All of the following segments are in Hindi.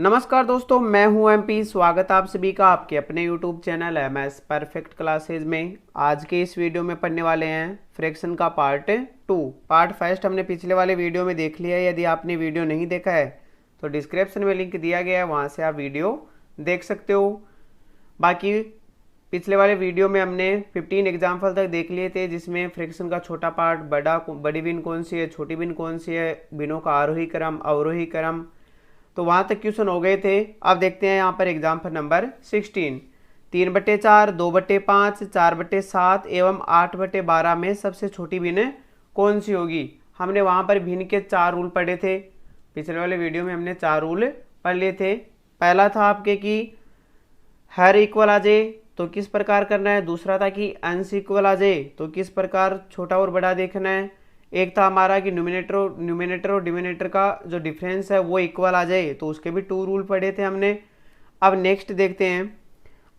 नमस्कार दोस्तों, मैं हूं एमपी। स्वागत आप सभी का आपके अपने YouTube channel MS perfect classes में। आज के इस वीडियो में पढ़ने वाले हैं फ्रैक्शन का पार्ट 2। पार्ट फर्स्ट हमने पिछले वाले वीडियो में देख लिया है। यदि आपने वीडियो नहीं देखा है तो डिस्क्रिप्शन में लिंक दिया गया है, वहां से आप वीडियो देख सकते हो। बाकी पिछले वाले वीडियो में हमने 15 एग्जाम्पल तक देख लिए थे, जिसमें फ्रैक्शन का छोटा पार्ट, बड़ी बिन कौन सी है, छोटी बिन कौन सी है, बिनों का आरोही क्रम, अवरोही क्रम, तो वहां तक क्वेश्चन हो गए थे। अब देखते हैं यहाँ पर एग्जाम्पल नंबर 16। 3/4, 2/5, 4/7 एवं 8/12 में सबसे छोटी भिन्न कौन सी होगी। हमने वहां पर भिन्न के 4 रूल पढ़े थे। पिछले वाले वीडियो में हमने 4 रूल पढ़ लिए थे। पहला था आपके कि हर इक्वल आ जाए तो किस प्रकार करना है। दूसरा था कि अंश इक्वल आ जाए तो किस प्रकार छोटा और बड़ा देखना है। एक था हमारा कि न्यूमिनेटर और डिनोमिनेटर का जो डिफरेंस है वो इक्वल आ जाए, तो उसके भी 2 रूल पढ़े थे हमने। अब नेक्स्ट देखते हैं।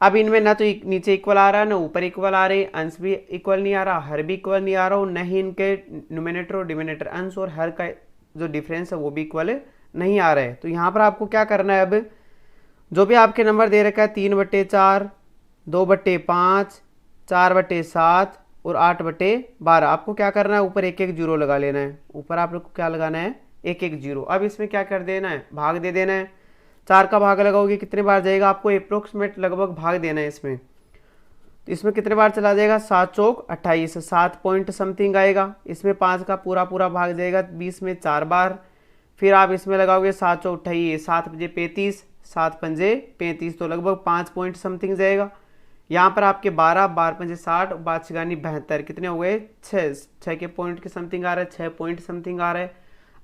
अब इनमें ना तो नीचे इक्वल आ रहा है, ना ऊपर इक्वल आ रहे, अंश भी इक्वल नहीं आ रहा, हर भी इक्वल नहीं आ रहा, और न ही इनके न्यूमिनेटर और डिनोमिनेटर अंश और हर का जो डिफरेंस है वो भी इक्वल नहीं आ रहा है। तो यहाँ पर आपको क्या करना है, अब जो भी आपके नंबर दे रखा है 3/4, 2/5, 4/7 और 8/12, आपको क्या करना है, ऊपर एक एक जीरो लगा लेना है। ऊपर आप लोग को क्या लगाना है, एक एक जीरो। अब इसमें क्या कर देना है, भाग दे देना है। 4 का भाग लगाओगे कितने बार जाएगा, आपको अप्रोक्सीमेट लगभग भाग देना है इसमें। तो इसमें कितने बार चला जाएगा, 7 चौक 28, 7 पॉइंट समथिंग आएगा। इसमें 5 का पूरा पूरा भाग जाएगा 20 में 4 बार। फिर आप इसमें लगाओगे 7 चौक 28, 7 पंजे 35, 7 पंजे 35, तो लगभग 5 पॉइंट समथिंग जाएगा। यहाँ पर आपके 12, 12 पंजे 60, 5 छिगानी 72, कितने हो गए, 6 के पॉइंट के समथिंग आ रहा है, 6 पॉइंट समथिंग आ रहा है।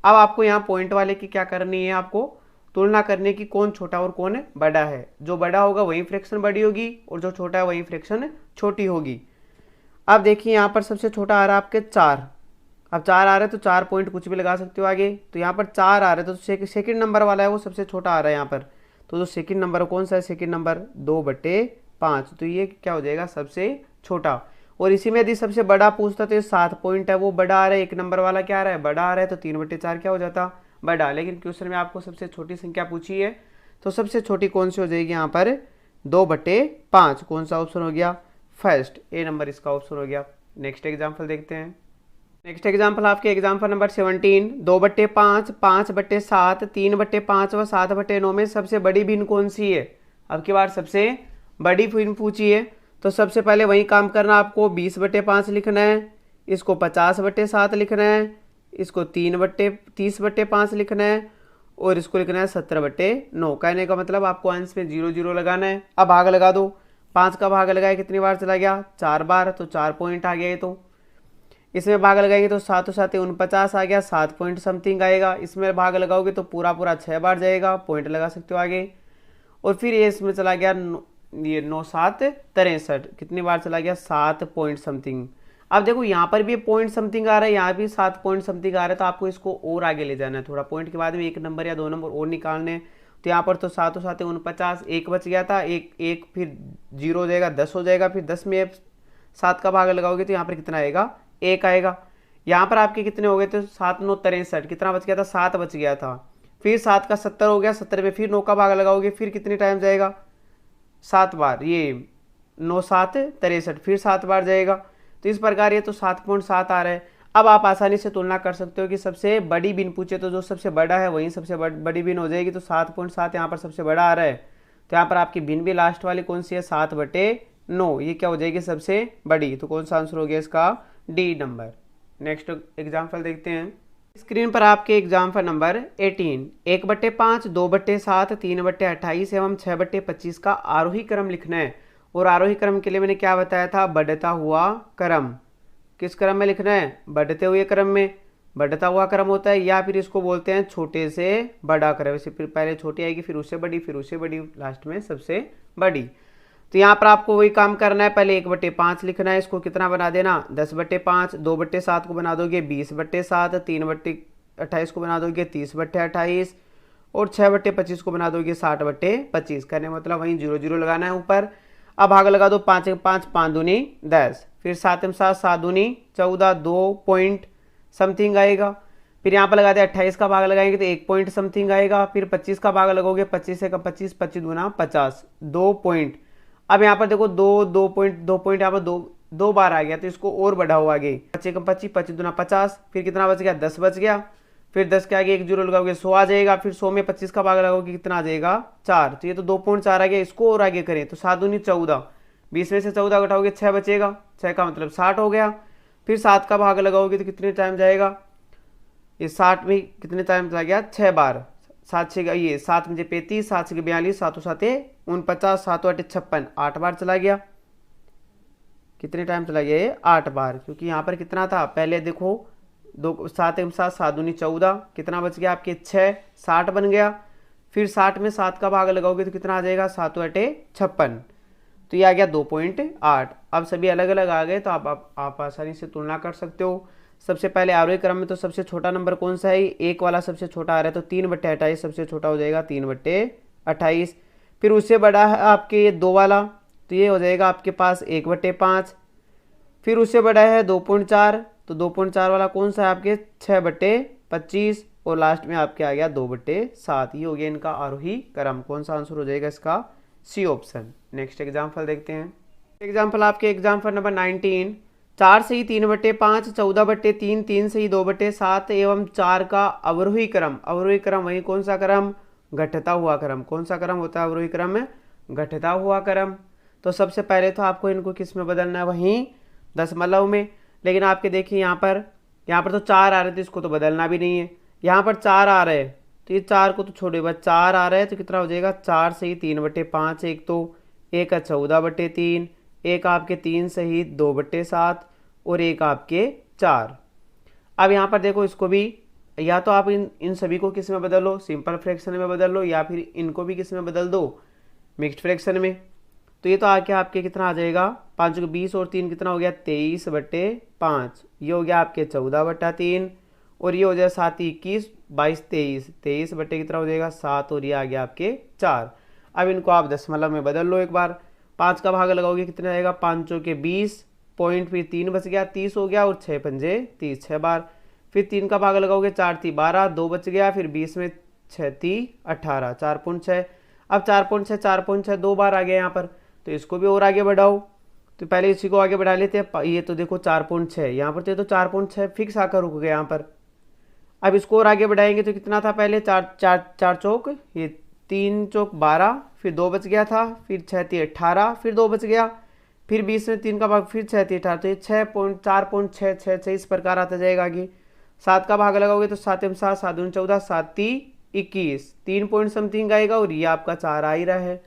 अब आपको यहाँ पॉइंट वाले की क्या करनी है, आपको तुलना करने की कौन छोटा और कौन बड़ा है। जो बड़ा होगा वही फ्रैक्शन बड़ी होगी और जो छोटा है वही फ्रैक्शन छोटी होगी। अब देखिए यहाँ पर सबसे छोटा आ रहा है आपके 4। अब 4 आ रहा है तो 4 पॉइंट कुछ भी लगा सकते हो आगे। तो यहाँ पर 4 आ रहा है तो सेकंड नंबर वाला है वो सबसे छोटा आ रहा है यहाँ पर। तो जो सेकंड नंबर कौन सा है, सेकंड नंबर 2/5, तो ये क्या हो जाएगा, सबसे छोटा। और इसी में यदि सबसे बड़ा पूछता तो ये 7 पॉइंट है वो बड़ा आ रहा है, एक नंबर वाला क्या आ रहा है, बड़ा आ रहा है, तो 3/4 क्या हो जाता, बड़ा। लेकिन क्वेश्चन में आपको सबसे छोटी संख्या पूछी है, तो सबसे छोटी कौन सी हो जाएगी यहाँ पर, 2/5। कौन सा ऑप्शन हो गया, फर्स्ट, ए नंबर इसका ऑप्शन हो गया। नेक्स्ट एग्जाम्पल देखते हैं। नेक्स्ट एग्जाम्पल आपके एग्जाम्पल नंबर 17। 2/5, 5/7, 3/5 व 7/9 में सबसे बड़ी भिन्न कौन सी है। अब की बार सबसे बड़ी भिन्न पूछी है, तो सबसे पहले वही काम करना, आपको 20/5 लिखना है, इसको 50/7 लिखना है, इसको 30/5 लिखना है, और इसको लिखना है 17/9। कहने का मतलब आपको अंश में 0 0 लगाना है। अब भाग लगा दो, 5 का भाग लगाया कितनी बार चला गया, 4 बार, तो 4 पॉइंट आ गया। तो इसमें भाग लगाएंगे तो 7 7 49 आ गया, 7 पॉइंट समथिंग आएगा। इसमें भाग लगाओगे तो पूरा पूरा 6 बार जाएगा, पॉइंट लगा सकते हो आगे। और फिर ये इसमें चला गया ये 9 7 63, कितनी बार चला गया, 7 पॉइंट समथिंग। अब देखो यहाँ पर भी पॉइंट समथिंग आ रहा है, यहाँ भी 7 पॉइंट समथिंग आ रहा है, तो आपको इसको और आगे ले जाना है थोड़ा। पॉइंट के बाद में 1 नंबर या 2 नंबर और निकालने हैं। तो यहाँ पर तो 7 7 49, 1 बच गया था, एक फिर 0 हो जाएगा, 10 हो जाएगा। फिर 10 में 7 का भाग लगाओगे तो यहाँ पर कितना आएगा, 1 आएगा। यहाँ पर आपके कितने हो गए, तो 7 9 63, कितना बच गया था, 7 बच गया था। फिर 7 का 70 हो गया, 70 में फिर 9 का भाग लगाओगे, फिर कितने टाइम जाएगा, 7 बार। ये 9 7 63, फिर 7 बार जाएगा। तो इस प्रकार ये तो 7.7 आ रहा है। अब आप आसानी से तुलना कर सकते हो कि सबसे बड़ी बिन पूछे तो जो सबसे बड़ा है वही सबसे बड़ी बिन हो जाएगी। तो 7.7 यहाँ पर सबसे बड़ा आ रहा है, तो यहाँ पर आपकी बिन भी लास्ट वाली कौन सी है, 7/9, ये क्या हो जाएगी, सबसे बड़ी। तो कौन सा आंसर हो गया इसका, डी नंबर। नेक्स्ट एग्जाम्पल देखते हैं। स्क्रीन पर आपके एग्जाम्पल नंबर 18। 1/5, 2/7, 3/28 एवं 6/25 का आरोही क्रम लिखना है। और आरोही क्रम के लिए मैंने क्या बताया था, बढ़ता हुआ क्रम। किस क्रम में लिखना है, बढ़ते हुए क्रम में। बढ़ता हुआ क्रम होता है, या फिर इसको बोलते हैं छोटे से बड़ा क्रम। वैसे फिर पहले छोटी आएगी, फिर उससे बड़ी, फिर उससे बड़ी, लास्ट में सबसे बड़ी। तो यहाँ पर आपको वही काम करना है, पहले 1/5 लिखना है, इसको कितना बना देना, 10/5। 2/7 को बना दोगे 20/7, 3/28 को बना दोगे 30/28, और 6/25 को बना दोगे 60/25। करने मतलब वहीं 0 0 लगाना है ऊपर। अब भाग लगा दो, 5 5 5 दूनी 10, फिर 7 7 7 दूनी 14, 2 पॉइंट समथिंग आएगा। फिर यहाँ पर लगा दिया 28 का भाग लगाएंगे तो 1 पॉइंट समथिंग आएगा। फिर 25 का भाग लगाओगे, 25 से 25, 25 गुना 50, 2 पॉइंट। अब यहाँ पर देखो 2 पॉइंट यहाँ पर दो बार आ गया, तो इसको और बढ़ाओ आगे, 25 का 25, 25 गुना 50, फिर कितना बच गया, 10 बच गया। फिर 10 के आगे 1 जीरो लगाओगे 100 आ जाएगा। फिर 100 में 25 का भाग लगाओगे कितना आ जाएगा, 4। तो ये तो 2.4 आ गया। इसको और आगे करें तो 7 दूनी 14, 20 में से 14 घटाओगे 6 बचेगा, 6 का मतलब 60 हो गया। फिर 7 का भाग लगाओगे तो कितने टाइम जाएगा, ये 60 में कितने टाइम चला गया, 6 बार। 7 6 ये 7 मुझे 35, 7 6 42, 7 7 49, 7 8 56, 8 बार चला गया। कितने टाइम चला गया ये, 8 बार। क्योंकि यहाँ पर कितना था पहले देखो, 2 7 1 7, 7 दूनी 14, कितना बच गया आपके 6, 60 बन गया। फिर 60 में 7 का भाग लगाओगे तो कितना आ जाएगा, 7 8 56, तो ये आ गया 2.8। अब सभी अलग अलग आ गए तो आप आसानी से तुलना कर सकते हो। सबसे पहले आरोही क्रम में तो सबसे छोटा नंबर कौन सा है, 1 वाला सबसे छोटा आ रहा है, तो 3/28 सबसे छोटा हो जाएगा, 3/28। फिर उससे बड़ा है आपके ये 2 वाला, तो ये हो जाएगा आपके पास 1/5। फिर उससे बड़ा है 2.4, तो 2.4 वाला कौन सा है आपके 6/25, और लास्ट में आपके आ गया 2/7। ये हो गया इनका आरोही क्रम। कौन सा आंसर हो जाएगा इसका, सी ऑप्शन। नेक्स्ट एग्जाम्पल देखते हैं। एग्जाम्पल आपके एग्जाम्पल नंबर 19, 4 से ही 3/5, 14/3, 3 से ही 2/7 एवं 4 का अवरोही क्रम। अवरोही क्रम वही कौन सा क्रम, घटता हुआ क्रम। कौन सा क्रम होता है अवरोही क्रम में, घटता हुआ क्रम। तो सबसे पहले तो आपको इनको किस में बदलना है, वहीं दशमलव में। लेकिन आपके देखिए यहाँ पर तो 4 आ रहे थे, इसको तो बदलना भी नहीं है। यहाँ पर 4 आ रहे हैं तो ये 4 को तो छोड़े, बस 4 आ रहे हैं तो कितना हो जाएगा, 4 से ही 3/5, एक तो एक 14/3, एक आपके 3 से ही 2/7, और एक आपके 4। अब यहाँ पर देखो इसको भी, या तो आप इन सभी को किस में बदल लो, सिंपल फ्रैक्शन में बदल लो, या फिर इनको भी किस में बदल दो, मिक्स्ड फ्रैक्शन में। तो ये तो आके आपके कितना आ जाएगा, 5 को 20 और 3 कितना हो गया, 23/5। ये हो गया आपके 14/3, और ये हो जाएगा 7 21, 22 23, 23 बटे कितना हो जाएगा 7, और ये आ गया आपके 4। अब इनको आप दशमलव में बदल लो एक बार। 5 का भाग लगाओगे कितना आएगा, 5 चौके 20, पॉइंट फिर 3 बच गया, 30 हो गया, और 6 पंजे 30, 6 बार। फिर 3 का भाग लगाओगे, 4 3 12, 2 बच गया, फिर 20 में 6 3 18, 4.6। अब 4.6 4.6 2 बार आ गया यहाँ पर, तो इसको भी और आगे बढ़ाओ। तो पहले इसी को आगे बढ़ा लेते हैं। ये तो देखो 4.6 यहाँ पर, तो 4.6 फिक्स आकर रुक गया यहाँ पर। अब इसको और आगे बढ़ाएंगे तो कितना था पहले, 4 चौक, ये 3 चौक 12, फिर 2 बच गया था, फिर 6 3 18, फिर 2 बच गया, फिर 20 में 3 का भाग, फिर 6 3 18, तो ये 4.6 इस प्रकार आता जाएगा आगे। 7 का भाग लगाओगे तो 7 7 7 दूनी 14, 7 3 21, 3 पॉइंट समथिंग आएगा, और ये आपका 4 आ ही रहा है।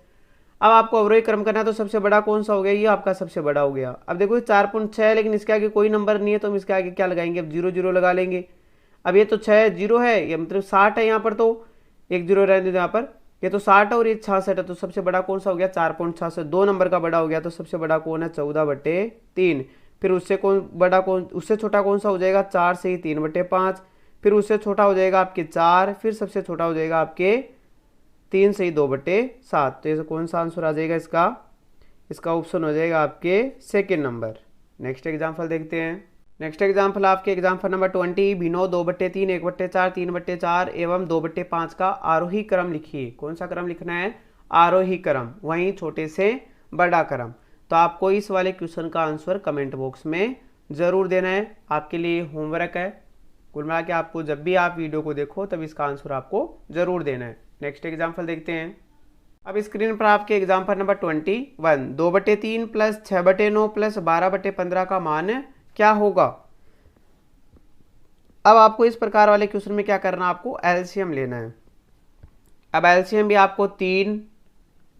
अब आपको अवरोही क्रम करना है, तो सबसे बड़ा कौन सा हो गया, ये आपका सबसे बड़ा हो गया। अब देखो 4.6 है, लेकिन इसके आगे कोई नंबर नहीं है, तो हम इसके आगे क्या लगाएंगे, अब 0 0 लगा लेंगे। अब ये तो 6 0 है, ये मतलब 60 है यहाँ पर, तो 1 0 रहने दो यहाँ पर। ये तो 60 है और ये 66 है, तो सबसे बड़ा कौन सा हो गया, 4.66, 2 नंबर का बड़ा हो गया। तो सबसे बड़ा कौन है, 14/3। फिर उससे उससे छोटा कौन सा हो जाएगा, 4 से ही 3/5। फिर उससे छोटा हो जाएगा आपके 4, फिर सबसे छोटा हो जाएगा आपके 3 से ही 2/7। तो ये कौन सा आंसर आ जाएगा इसका ऑप्शन हो जाएगा आपके सेकेंड नंबर। नेक्स्ट एग्जाम्पल देखते हैं। नेक्स्ट एग्जाम्पल आपके एग्जाम्पल नंबर 20, भिन्नो 2/3, 1/4, 3/4 एवं 2/5 का आरोही क्रम लिखिए। कौन सा क्रम लिखना है, आरोही क्रम, वहीं छोटे से बड़ा क्रम। तो आपको इस वाले क्वेश्चन का आंसर कमेंट बॉक्स में जरूर देना है, आपके लिए होमवर्क है। कुल मिला के आपको जब भी आप वीडियो को देखो तब इसका आंसर आपको जरूर देना है। नेक्स्ट एग्जाम्पल देखते हैं। अब स्क्रीन पर आपके एग्जाम्पल नंबर 21, 2/3 प्लस 6/9 प्लस 12/15 का मान क्या होगा। अब आपको इस प्रकार वाले क्वेश्चन में क्या करना, आपको एलसीएम लेना है। अब एलसीएम भी आपको 3,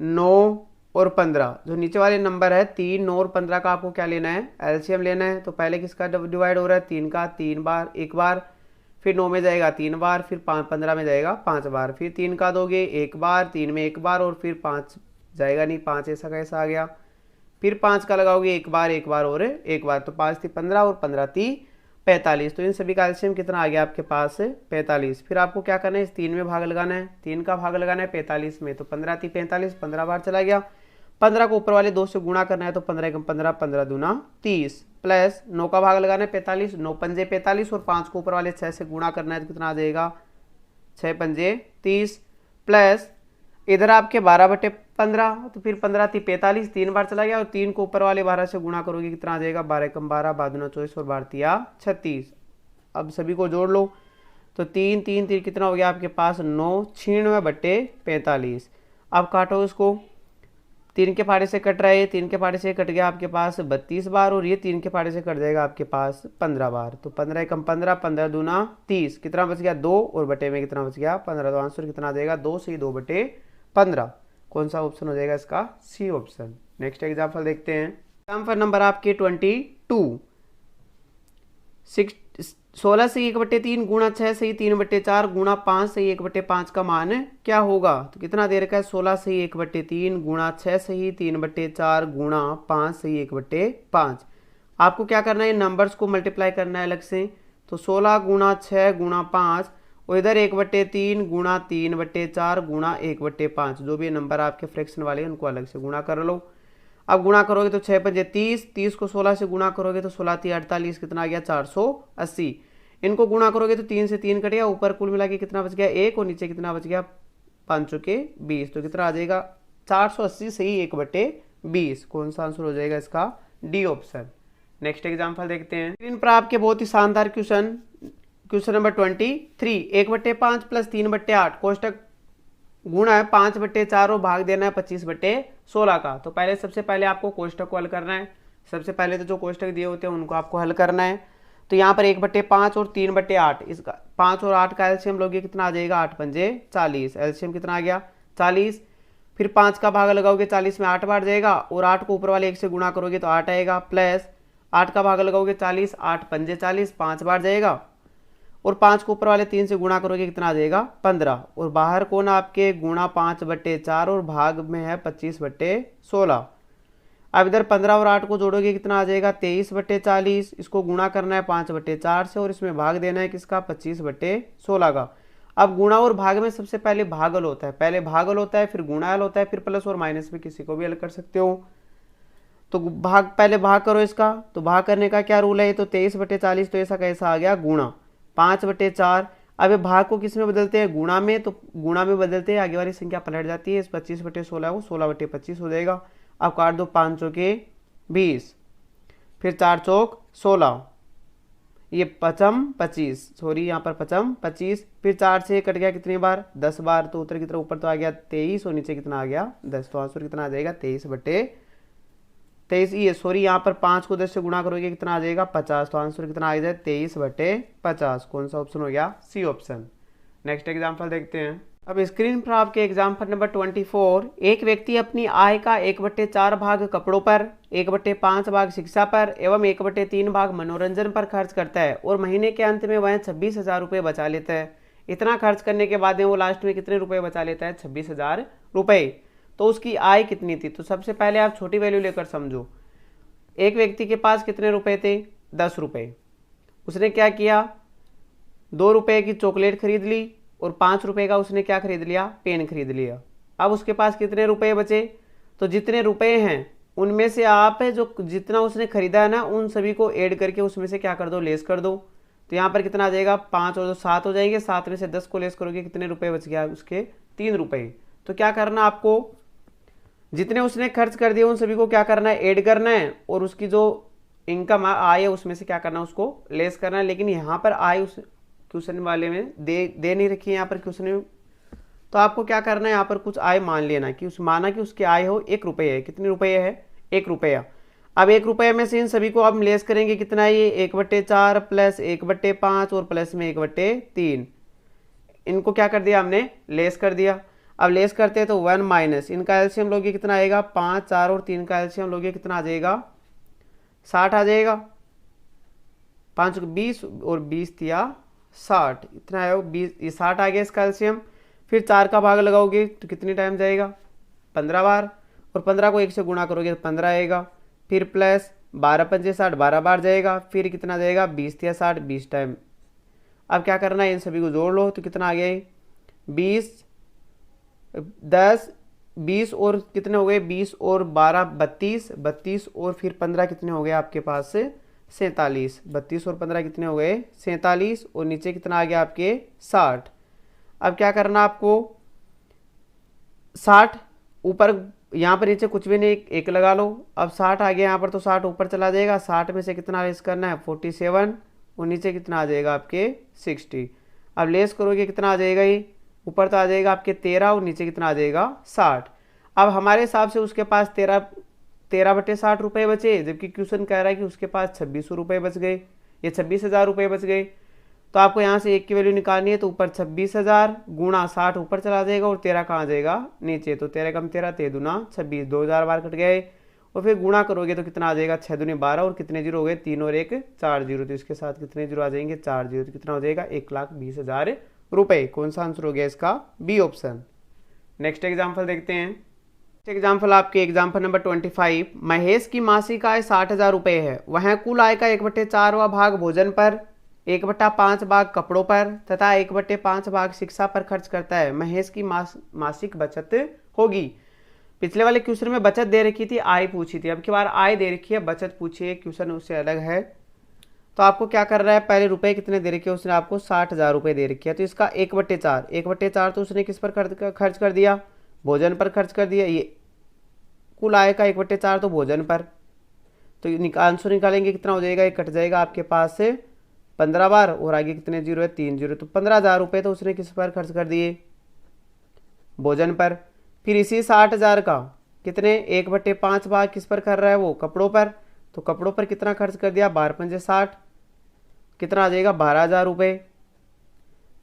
9 और 15, जो नीचे वाले नंबर है 3, 9 और 15 का आपको क्या लेना है, एलसीएम लेना है। तो पहले किसका डिवाइड हो रहा है, 3 का 3 बार, 1 बार, फिर 9 में जाएगा 3 बार, फिर 15 में जाएगा 5 बार, फिर 3 का दोगे 1 बार, 3 में 1 बार, और फिर 5 जाएगा नहीं, 5 ऐसा कैसा आ गया। फिर 5 का लगाओगे 1 बार, 1 बार और 1 बार, तो 5 थी 15 और 15 थी 45। तो इन सभी का एलसीएम कितना आ गया आपके पास, 45। फिर आपको क्या करना है, इस 3 में भाग लगाना है, 3 का भाग लगाना है 45 में, तो 15 थी 45, 15 बार चला गया। 15 को ऊपर वाले 2 से गुणा करना है तो 15 एकम 15, 15 दूना 30 प्लस 9 का भाग लगाना है 45, 9 पंजे 45 और 5 को ऊपर वाले 6 से गुणा करना है तो कितना आ जाएगा 6 पंजे 30 प्लस इधर आपके 12/15 तो फिर 15 थी 45, 3 बार चला गया और 3 को ऊपर वाले 12 से गुणा करोगे कितना आ जाएगा 12 एकम 12, 12 दूना 24 और 12 तिया 36। अब सभी को जोड़ लो तो 3 3 3 कितना हो गया आपके पास 9, 96/45। अब काटो इसको, 3 के फाड़े से कट रहा है, 3 के फाड़े से कट गया आपके पास 32 बार और ये 3 के फाड़े से कट जाएगा आपके पास 15 बार। तो 15 एकम 15, 15 दूना 30, कितना बच गया 2 और बटे में कितना बच गया 15। तो आंसर कितना आ जाएगा 2 से 2/15। कौन सा ऑप्शन हो जाएगा इसका सी ऑप्शन। नेक्स्ट एग्जाम्पल देखते हैं। एग्जाम्पल नंबर आपके 22। 16 से 1/3 गुणा 6 से 3/4 गुणा 5 से 1/5 का मान क्या होगा। तो कितना दे रखा है 16 से 1/3 गुणा 6 से 3/4 गुणा 5 से 1/5। आपको क्या करना है नंबर्स को मल्टीप्लाई करना है अलग से। तो 16 गुणा 6 गुणा 5 और इधर 1/3 गुणा 3/4 गुणा 1/5 जो भी नंबर आपके फ्रैक्शन वाले हैं उनको अलग से गुणा कर लो। अब गुणा करोगे तो 6 पंजे 30, 30 को 16 से गुणा करोगे तो 16 3 48, कितना आ गया 480। इनको गुणा करोगे तो 3 से 3 कट गया, ऊपर कुल मिला के कितना बच गया 1 और नीचे कितना बच गया 5 के 20। तो कितना आ जाएगा 480 से ही 1/20। कौन सा आंसर हो जाएगा इसका डी ऑप्शन। नेक्स्ट एग्जाम्पल देखते हैं। स्क्रीन पर आपके बहुत ही शानदार क्वेश्चन नंबर 23। 1/5 प्लस 3/8 कोष्टक गुणा है 5/4 और भाग देना है 25/16 का। तो पहले सबसे पहले आपको कोष्टक को हल करना है। सबसे पहले तो जो कोष्टक दिए होते हैं उनको आपको हल करना है। तो यहाँ पर 1/5 और 3/8 इसका 5 और 8 का एलसीएम लोगे कितना आ जाएगा 8 पंजे 40। एलसीएम कितना आ गया 40। फिर 5 का भाग लगाओगे 40 में 8 बार जाएगा और 8 को ऊपर वाले 1 से गुणा करोगे तो 8 आएगा प्लस 8 का भाग लगाओगे 40, 8 पंजे 40, 5 बार जाएगा और 5 को ऊपर वाले 3 से गुणा करोगे कितना आ जाएगा 15 और बाहर कौन आपके गुणा 5/4 और भाग में है 25/16। अब इधर 15 और 8 को जोड़ोगे कितना आ जाएगा 23/40। इसको गुणा करना है 5/4 से और इसमें भाग देना है किसका 25/16 का। अब गुणा और भाग में सबसे पहले भागल होता है, पहले भागल होता है फिर गुणा होता है फिर प्लस और माइनस में किसी को भी हल कर सकते हो। तो भाग पहले भाग करो इसका। तो भाग करने का क्या रूल है। तो 23/40 तो ऐसा कैसा आ गया गुणा 5/4। अब भाग को किस में बदलते हैं गुणा में। तो गुणा में बदलते हैं आगे वाली संख्या पलट जाती है। इस 25/16 को 16/25 हो जाएगा। अब काट दो 5 चौके 20 फिर 4 चौक 16 ये 25 सॉरी यहाँ पर 25 फिर 4 से कट गया कितनी बार 10 बार। तो उत्तर की तरफ ऊपर तो आ गया 23 और नीचे कितना आ गया 10। तो आंसर कितना आ जाएगा 23/23 ये सॉरी यहाँ पर 5 को 10 से गुणा करोगे कितना आ जाएगा 50। तो आंसर कितना आ जाए 23/50। कौन सा ऑप्शन हो गया सी ऑप्शन। नेक्स्ट एग्जाम्पल देखते हैं। अब स्क्रीन पर आपके एग्जाम्पल नंबर 24। एक व्यक्ति अपनी आय का 1/4 भाग कपड़ों पर, 1/5 भाग शिक्षा पर एवं 1/3 भाग मनोरंजन पर खर्च करता है और महीने के अंत में वह 26,000 रुपये बचा लेता है। इतना खर्च करने के बाद में वो लास्ट में कितने रुपए बचा लेता है 26,000 रुपये। तो उसकी आय कितनी थी। तो सबसे पहले आप छोटी वैल्यू लेकर समझो। एक व्यक्ति के पास कितने रुपए थे 10 रुपये। उसने क्या किया 2 रुपये की चॉकलेट खरीद ली और 5 रुपए का उसने क्या खरीद लिया पेन खरीद लिया। अब उसके पास कितने रुपए बचे। तो जितने रुपए हैं उनमें से आप जो जितना उसने खरीदा है ना उन सभी को ऐड करके उसमें से क्या कर दो लेस कर दो। तो यहाँ पर कितना आ जाएगा 5 और 2 7 हो जाएंगे। 7 में से 10 को लेस करोगे कितने रुपए बच गया उसके 3 रुपए। तो क्या करना आपको जितने उसने खर्च कर दिए उन सभी को क्या करना है ऐड करना है और उसकी जो इनकम आय है उसमें से क्या करना है उसको लेस करना है। लेकिन यहाँ पर आय उस क्वेश्चन वाले में दे नहीं रखी है यहाँ पर क्वेश्चन में। तो आपको क्या करना है यहाँ पर कुछ आय मान लेना कि माना कि उसकी आय हो 1 रुपये है। कितने रुपये है 1 रुपया। अब 1 रुपये में से इन सभी को हम लेस करेंगे कितना है ये 1/4 प्लस 1/5 और प्लस में 1/3। इनको क्या कर दिया हमने लेस कर दिया। अब लेस करते हैं तो 1 माइनस इनका एलसीएम लोगे कितना आएगा 5 4 और 3 का एलसीएम लोगे कितना आ जाएगा 60 आ जाएगा। 5 20 और 20 दिया 60 इतना है 20 ये 60 आ गया इसका एलसीएम। फिर 4 का भाग लगाओगे तो कितनी टाइम जाएगा 15 बार और 15 को 1 से गुणा करोगे तो 15 आएगा। फिर प्लस 12 पंजे 60 12 बार जाएगा। फिर कितना जाएगा 20 या 60 20 टाइम। अब क्या करना है इन सभी को जोड़ लो तो कितना आ गया 20 10 20 और कितने हो गए, 20 और 12 32, 32 और फिर 15 कितने हो गए आपके पास 47, 32 और 15 कितने हो गए 47, और नीचे कितना आ गया आपके 60। अब क्या करना आपको, 60 ऊपर, यहाँ पर नीचे कुछ भी नहीं, एक लगा लो। अब 60 आ गया यहाँ पर तो 60 ऊपर चला जाएगा, 60 में से कितना लेस करना है 47, और नीचे कितना आ जाएगा आपके 60। अब लेस करोगे कितना आ जाएगा, ये ऊपर तो आ जाएगा आपके 13 और नीचे कितना आ जाएगा 60। अब हमारे हिसाब से उसके पास 13/60 रुपये बचे, जबकि क्वेश्चन कह रहा है कि उसके पास 2600 रुपये बच गए, ये 26,000 रुपये बच गए। तो आपको यहाँ से एक की वैल्यू निकालनी है, तो ऊपर 26,000 गुणा 60 ऊपर चला जाएगा और 13 कहाँ जाएगा नीचे, तो 13 कम 13 13 दूना 26, 2000 बार कट गए, और फिर गुणा करोगे तो कितना आ जाएगा 6 दूनी 12, और कितने जीरो हो गए 3 और 1 4 जीरो, तो इसके साथ कितने जीरो आ जाएंगे 4 जीरो, तो कितना हो जाएगा 1,20,000 रुपये। कौन सा आंसर हो गया इसका, बी ऑप्शन। नेक्स्ट एग्जाम्पल देखते हैं। एग्जाम्पल आपके एग्जाम्पल नंबर 25। महेश की मासिक आय 60,000 रुपये है, वह कुल आय का 1/4 भाग भोजन पर, 1/5 भाग कपड़ों पर तथा 1/5 भाग शिक्षा पर खर्च करता है। महेश की मासिक बचत होगी। पिछले वाले क्वेश्चन में बचत दे रखी थी, आय पूछी थी, अब की बार आय दे रखी है, बचत पूछी है, क्वेश्चन उससे अलग है। तो आपको क्या कर रहा है, पहले रुपए कितने दे रखे, उसने आपको 60,000 रुपये दे रखी है, तो इसका 1/4 तो उसने किस पर खर्च कर दिया, भोजन पर खर्च कर दिया। ये कुल आय का 1/4 तो भोजन पर, तो आंसर निकालेंगे कितना हो जाएगा, ये कट जाएगा आपके पास से 15 बार, और आगे कितने जीरो है 3 जीरो, तो 15,000 रुपये तो उसने किस पर खर्च कर दिए, भोजन पर। फिर इसी 60,000 का कितने 1/5 भाग किस पर कर रहा है, वो कपड़ों पर, तो कपड़ों पर कितना खर्च कर दिया 12 पंजे 60, कितना आ जाएगा 12,000 रुपये।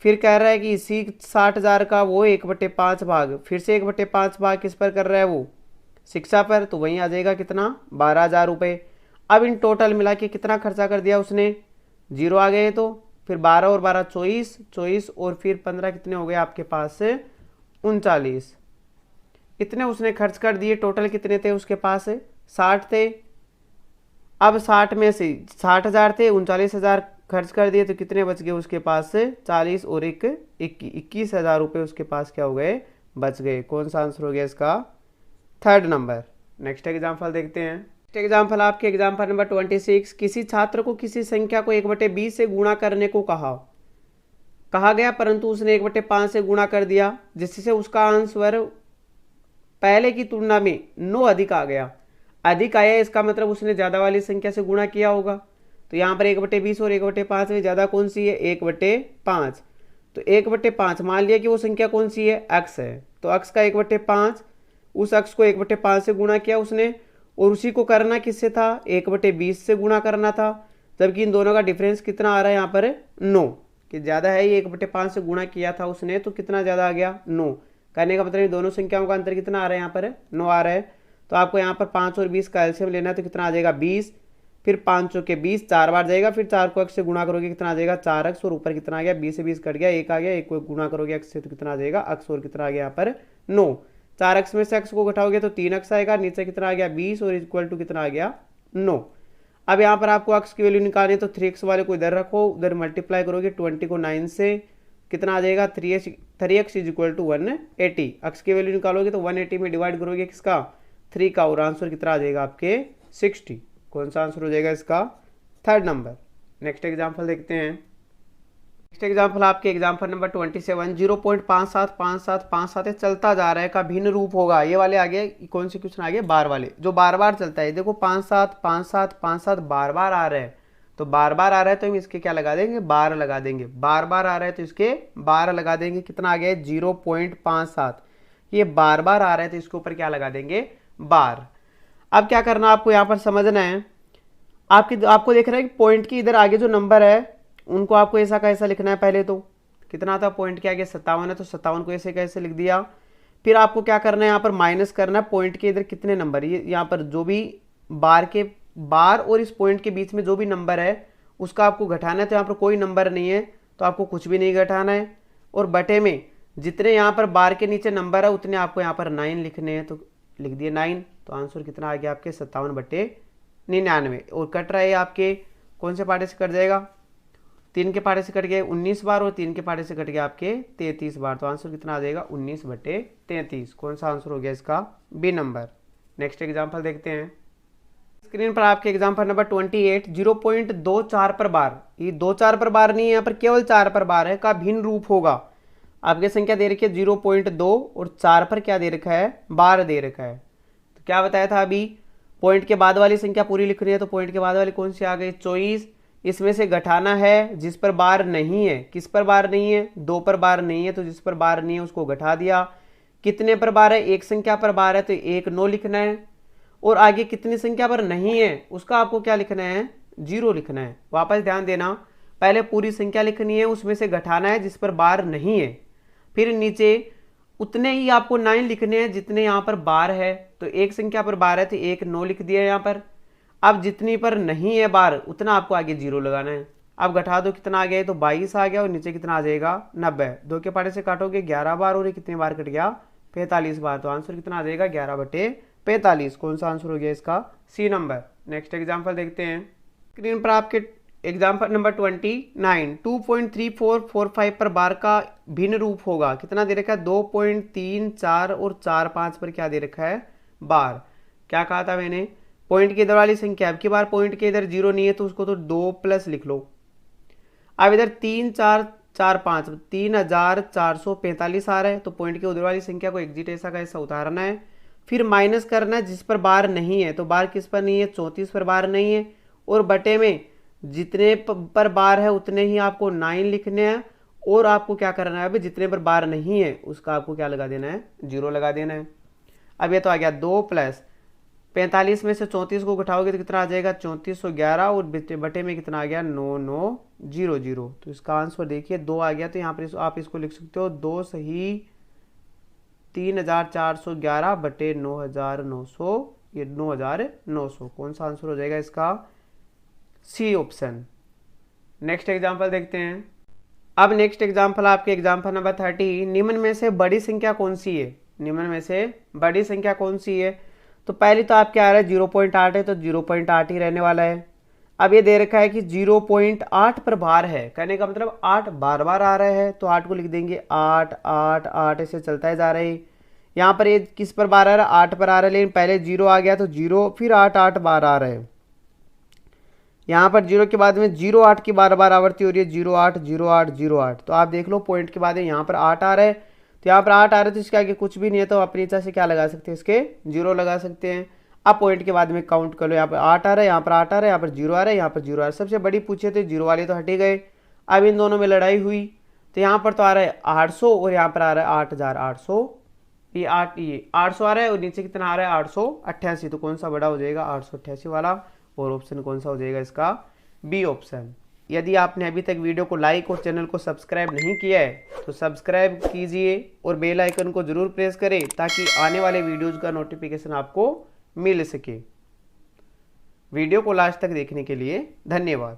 फिर कह रहा है कि इसी 60,000 का वो 1/5 भाग, फिर से 1/5 भाग किस पर कर रहा है, वो शिक्षा पर, तो वहीं आ जाएगा कितना 12,000 रुपये। अब इन टोटल मिला के कितना खर्चा कर दिया उसने, जीरो आ गए, तो फिर 12 और 12 24, 24 और फिर 15 कितने हो गए आपके पास से 39, इतने उसने खर्च कर दिए। टोटल कितने थे उसके पास 60 थे। अब 60 में से 60,000 थे, 39,000 खर्च कर दिए, तो कितने बच गए उसके पास से 40 और 21,000 रुपये उसके पास क्या हो गए, बच गए। कौन सा आंसर हो गया इसका, थर्ड नंबर। नेक्स्ट एग्जाम्पल देखते हैं। नेक्स्ट एग्जाम्पल आपके एग्जाम्पल नंबर 26। किसी छात्र को किसी संख्या को 1/20 से गुणा करने को कहा गया, परंतु उसने 1/5 से गुणा कर दिया, जिससे उसका आंसर पहले की तुलना में 9 अधिक आ गया। अधिक आया इसका मतलब उसने ज्यादा वाली संख्या से गुणा किया होगा। तो यहाँ पर 1/20 और 1/5 में ज्यादा कौन सी है, 1/5। तो 1/5 मान लिया कि वो संख्या कौन सी है, x है, तो x का 1/5, उस x को 1/5 से गुणा किया उसने, और उसी को करना किससे था, 1/20 से गुणा करना था, जबकि इन दोनों का डिफरेंस कितना आ रहा है यहाँ पर 9, कि ज्यादा है, ये 1/5 से गुणा किया था उसने, तो कितना ज्यादा आ गया 9। करने का मतलब दोनों संख्याओं का अंतर कितना आ रहा है, यहाँ पर 9 आ रहा है। तो आपको यहाँ पर 5 और 20 का एलसीएम लेना है, तो कितना आ जाएगा 20, फिर 5 के 20 4 बार जाएगा, फिर 4 को x से गुणा करोगे कितना आ जाएगा 4x, और ऊपर कितना आ गया 20 से 20 कट गया, 1 आ गया, 1 को गुणा करोगे x से तो कितना आ जाएगा x, और कितना आ गया यहाँ पर 9। 4x में से x को घटाओगे तो 3x आएगा, नीचे कितना आ गया 20, और इक्वल टू कितना आ गया 9। अब यहाँ पर आपको x की वैल्यू निकालनी है, तो 3x वाले को इधर रखो, उधर मल्टीप्लाई करोगे 20 को 9 से, कितना आ जाएगा 3x is equal to 180। x की वैल्यू निकालोगे तो 180 में डिवाइड करोगे किसका 3 का, और आंसर कितना आ जाएगा आपके 60। कौन सा आंसर हो जाएगा इसका, थर्ड नंबर। नेक्स्ट एग्जाम्पल देखते हैं। नेक्स्ट एग्जाम्पल आपके एग्जाम्पल नंबर 27। 0.575757 चलता जा रहा है का भिन्न रूप होगा। ये वाले आगे कौन से क्वेश्चन आगे, बार वाले, जो बार बार चलता है। देखो 575757 बार बार आ रहे हैं, तो बार बार आ रहा है तो हम इसके क्या लगा देंगे, बार लगा देंगे। बार बार आ रहा है तो इसके बार लगा देंगे। कितना आ गया 0.57, ये बार बार आ रहा है तो इसके ऊपर क्या लगा देंगे, बार। अब क्या करना आपको यहाँ पर समझना है, आपको देख रहा है कि पॉइंट की इधर आगे जो नंबर है उनको आपको ऐसा कैसा लिखना है। पहले तो कितना था पॉइंट के आगे 57 है, तो 57 को ऐसे कैसे लिख दिया। फिर आपको क्या करना है, यहाँ पर माइनस करना है पॉइंट के इधर कितने नंबर, ये यहाँ पर जो भी बार और इस पॉइंट के बीच में जो भी नंबर है उसका आपको घटाना है। तो यहाँ पर कोई नंबर नहीं है तो आपको कुछ भी नहीं घटाना है, और बटे में जितने यहाँ पर बार के नीचे नंबर है उतने आपको यहाँ पर 9 लिखने हैं, तो लिख दिए 9। तो आंसर कितना आ गया आपके 57/99, और कट रहा है आपके कौन से पार्टे से कट जाएगा, 3 के पहाड़े से कट गए 19 बार और 3 के पहाड़े से कट गया आपके 33 बार। तो आंसर कितना आ जाएगा 19/33। कौन सा आंसर हो गया इसका? B number. नेक्स्ट एग्जाम्पल देखते हैं। स्क्रीन पर आपके एग्जाम्पल नंबर 28 0.24 पर बार, ये 2 4 पर बार नहीं है, यहाँ पर केवल 4 पर बार है, का भिन्न रूप होगा। आपकी संख्या दे रखी है 0.2 और 4 पर क्या दे रखा है? बार दे रखा है। तो क्या बताया था अभी? पॉइंट के बाद वाली संख्या पूरी लिख रही है, तो पॉइंट के बाद वाली कौन सी आ गई? 24। इसमें से घटाना है जिस पर बार नहीं है। किस पर बार नहीं है? 2 पर बार नहीं है, तो जिस पर बार नहीं है उसको घटा दिया। कितने पर बार है? एक संख्या पर बार है, तो 1 9 लिखना है। और आगे कितनी संख्या पर नहीं है उसका आपको क्या लिखना है? 0 लिखना है। वापस ध्यान देना, पहले पूरी संख्या लिखनी है, उसमें से घटाना है जिस पर बार नहीं है, फिर नीचे उतने ही आपको 9 लिखने हैं जितने यहाँ पर बार है। तो एक संख्या पर बार है तो 1 9 लिख दिया यहाँ पर। अब जितनी पर नहीं है बार उतना आपको आगे 0 लगाना है। अब घटा दो, कितना आ गया? तो 22 आ गया और नीचे कितना आ जाएगा? 90। 2 के पहाड़े से काटोगे 11 बार और ये कितने बार कट गया? 45 बार। तो आंसर कितना आ जाएगा? 11/45। कौन सा आंसर हो गया इसका? सी नंबर। नेक्स्ट एग्जाम्पल देखते हैं। स्क्रीन पर आपके एग्जाम्पल नंबर 29 2.3445 पर बार का भिन्न रूप होगा। कितना दे रखा है? 2.34 और 4 5 पर क्या दे रखा है? बार। क्या कहा था मैंने? पॉइंट के इधर वाली संख्या, अब की बार पॉइंट के इधर 0 नहीं है तो उसको तो 2 प्लस लिख लो। अब इधर 3 4 4 5 3445 आ रहा है, तो पॉइंट के उधर वाली संख्या को एग्जिट ऐसा का ऐसा उतारना है, फिर माइनस करना है जिस पर बार नहीं है। तो बार किस पर नहीं है? 34 पर बार नहीं है, और बटे में जितने पर बार है उतने ही आपको 9 लिखने हैं। और आपको क्या करना है? अभी जितने पर बार नहीं है उसका आपको क्या लगा देना है? 0 लगा देना है। अब ये तो आ गया 2 प्लस 45 में से 34 को घटाओगे तो कितना आ जाएगा? 3411 और बटे में कितना आ गया? 9900। तो इसका आंसर देखिए 2 आ गया। तो यहाँ पर आप इसको लिख सकते हो 2 सही 3411/9900, ये 9900। कौन सा आंसर हो जाएगा इसका? C option. नेक्स्ट एग्जाम्पल देखते हैं। अब नेक्स्ट एग्जाम्पल आपके एग्जाम्पल नंबर 30 निम्न में से बड़ी संख्या कौन सी है? निम्न में से बड़ी संख्या कौन सी है? तो पहली तो आपके आ रहा है 0.8 है, तो 0.8 ही रहने वाला है। अब ये दे रखा है कि 0.8 पर बार है, कहने का मतलब 8 बार बार आ रहा है, तो 8 को लिख देंगे 8 8 8 ऐसे चलता है जा रहा है। यहाँ पर ये किस पर बार आ रहा है? 8 पर आ रहा है, लेकिन पहले 0 आ गया तो 0 फिर 8 8 बार आ रहा है। यहाँ पर 0 के बाद में 0 8 की बार बार आवृत्ति हो रही है 0 8 0 8 0 8। तो आप देख लो पॉइंट के बाद यहाँ पर 8 आ रहा है, तो यहाँ पर 8 आ रहा है तो इसके आगे कुछ भी नहीं है, तो अपनी इच्छा से क्या लगा सकते हैं? इसके 0 लगा सकते हैं। अब पॉइंट के बाद में काउंट कर लो, यहाँ पर 8 आ रहा है, यहाँ पर 8 आ रहा है, यहाँ पर 0 आ रहा है, यहाँ पर 0 आ रहा है। सबसे बड़ी पूछे तो 0 वाले तो हटे गए। अब इन दोनों में लड़ाई हुई तो यहाँ पर तो आ रहा है 800 और यहाँ पर आ रहा है 8800। ये 800 आ रहा है और नीचे कितना आ रहा है? 888। तो कौन सा बड़ा हो जाएगा? 888 वाला। और ऑप्शन कौन सा हो जाएगा इसका? B option. यदि आपने अभी तक वीडियो को लाइक और चैनल को सब्सक्राइब नहीं किया है तो सब्सक्राइब कीजिए और बेल आइकन को जरूर प्रेस करें ताकि आने वाले वीडियोस का नोटिफिकेशन आपको मिल सके। वीडियो को लास्ट तक देखने के लिए धन्यवाद।